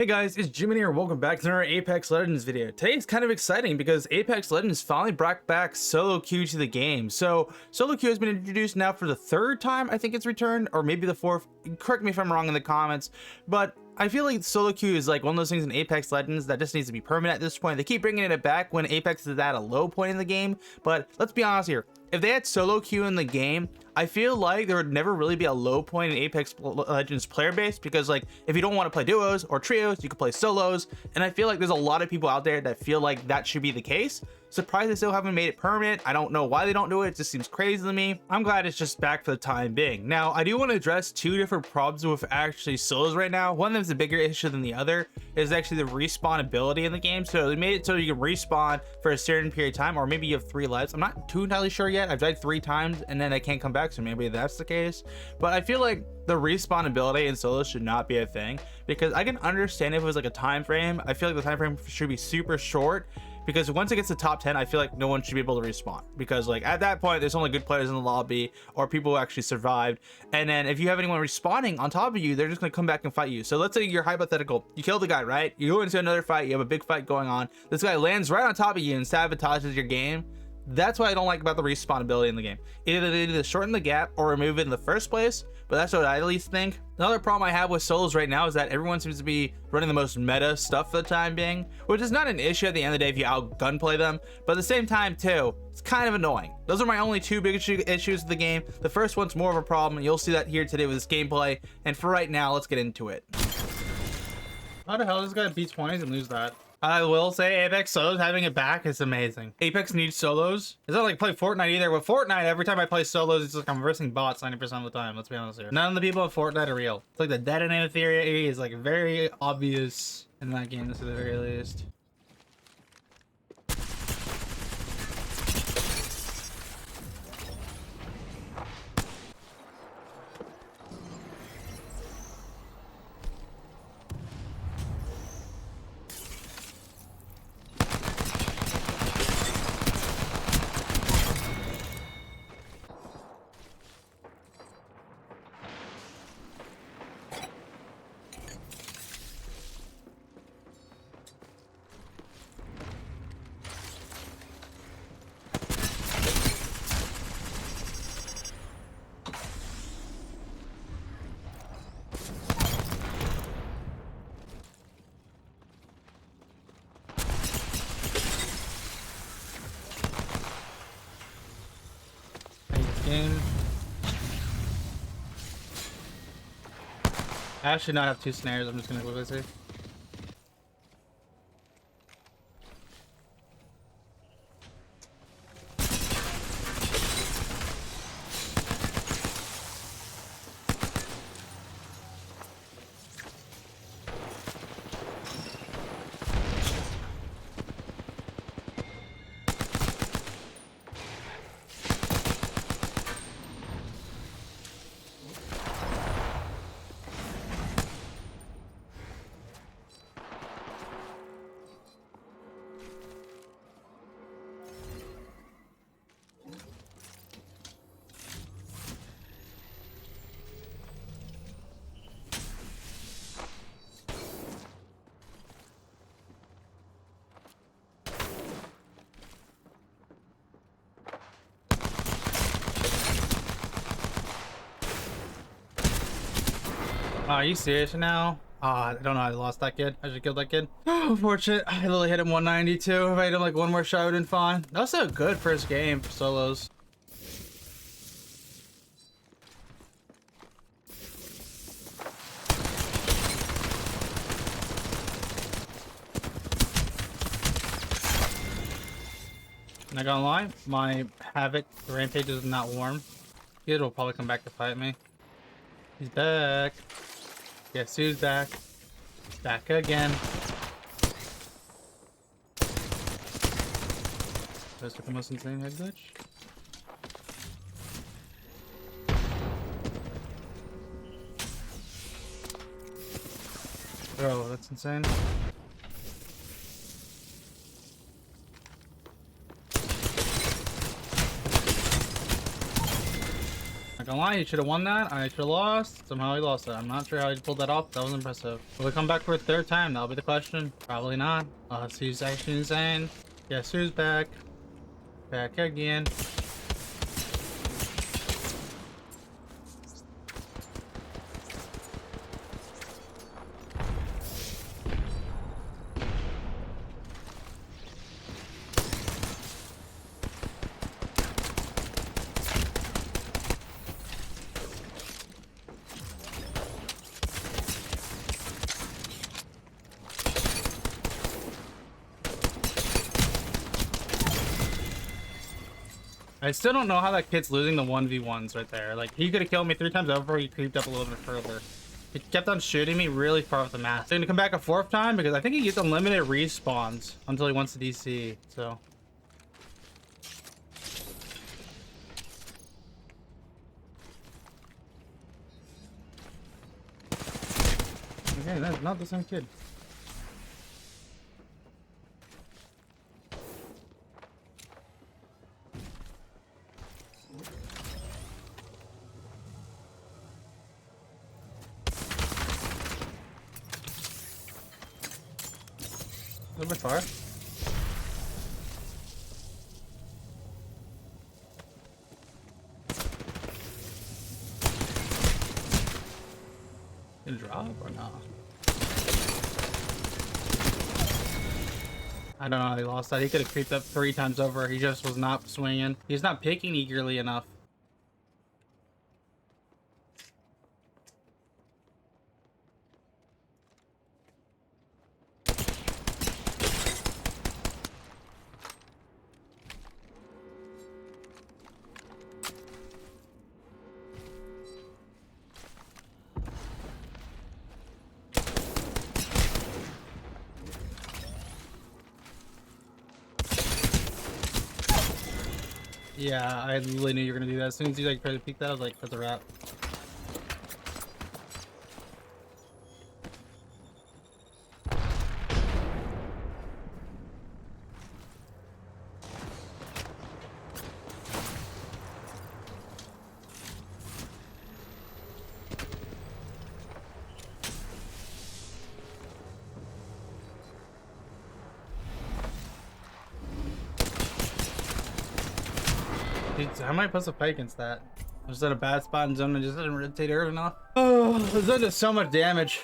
Hey guys, it's GMAN here. Welcome back to another Apex Legends video. Today is kind of exciting because Apex Legends finally brought back solo queue to the game. So solo queue has been introduced now for the third time. I think it's returned, or maybe the fourth. Correct me if I'm wrong in the comments, but I feel like solo queue is like one of those things in Apex Legends that just needs to be permanent at this point. They keep bringing it back when Apex is at a low point in the game, but let's be honest here. If they had solo queue in the game, I feel like there would never really be a low point in Apex Legends player base, because like if you don't want to play duos or trios, you can play solos, and I feel like there's a lot of people out there that feel like that should be the case. Surprised they still haven't made it permanent. I don't know why they don't do it. It just seems crazy to me. I'm glad it's just back for the time being. Now, I do want to address two different problems with actually solos right now. One of them is a bigger issue than the other, is actually the respawn ability in the game. So they made it so you can respawn for a certain period of time, or maybe you have 3 lives. I'm not too entirely sure yet. I've died 3 times and then I can't come back, so maybe that's the case. But I feel like the respawn ability in solos should not be a thing, because I can understand if it was like a time frame. I feel like the time frame should be super short, because once it gets to top 10, I feel like no one should be able to respawn, because like at that point there's only good players in the lobby or people who actually survived. And then if you have anyone respawning on top of you, they're just going to come back and fight you. So let's say you're hypothetical, you kill the guy, right? You go into another fight, you have a big fight going on, this guy lands right on top of you and sabotages your game. That's what I don't like about the respawn ability in the game. Either they need to shorten the gap or remove it in the first place, but that's what I at least think. Another problem I have with solos right now is that everyone seems to be running the most meta stuff for the time being, which is not an issue at the end of the day if you out gunplay them, but at the same time too, it's kind of annoying. Those are my only two big issues with the game. The first one's more of a problem, and you'll see that here today with this gameplay, and for right now, let's get into it. How the hell does this guy beat 20s and lose that? I will say Apex solos having it back is amazing. Apex needs solos. It's not like play Fortnite either. With Fortnite, every time I play solos, it's like I'm versing bots 90% of the time. Let's be honest here. None of the people in Fortnite are real. It's like the detonator theory is like very obvious in that game, to the very least. Game. I should not have 2 snares. I'm just gonna quickly say. Oh, are you serious now? I don't know. I lost that kid. I should have killed that kid. Oh, unfortunate. I literally hit him 192. If I hit him like one more shot, I would have been fine. That was a good first game for solos. Not gonna lie, my Havoc Rampage is not warm. Kid will probably come back to fight me. He's back. Guess who's back? Back again. That's the most insane head glitch. Bro, that's insane. gonna lie, he should have won that. I should have lost. Somehow he lost it. I'm not sure how he pulled that off. That was impressive. Will he come back for a third time? That'll be the question. Probably not. Unless he's actually insane. Guess who's back? Back again. I still don't know how that kid's losing the 1v1s right there. Like, he could have killed me 3 times over. He creeped up a little bit further. He kept on shooting me really far off the map. He's gonna come back a 4th time because I think he gets unlimited respawns until he wants to DC. So. Okay, that's not the same kid. A little bit far. Gonna drop or not? I don't know how he lost that. He could have creeped up 3 times over. He just was not swinging. He's not picking eagerly enough. Yeah, I literally knew you were gonna do that. As soon as you like tried to peek that, I was like, that's a wrap. Dude, how am I supposed to fight against that? I was at a bad spot in zone and just didn't rotate early enough. Oh, this does so much damage.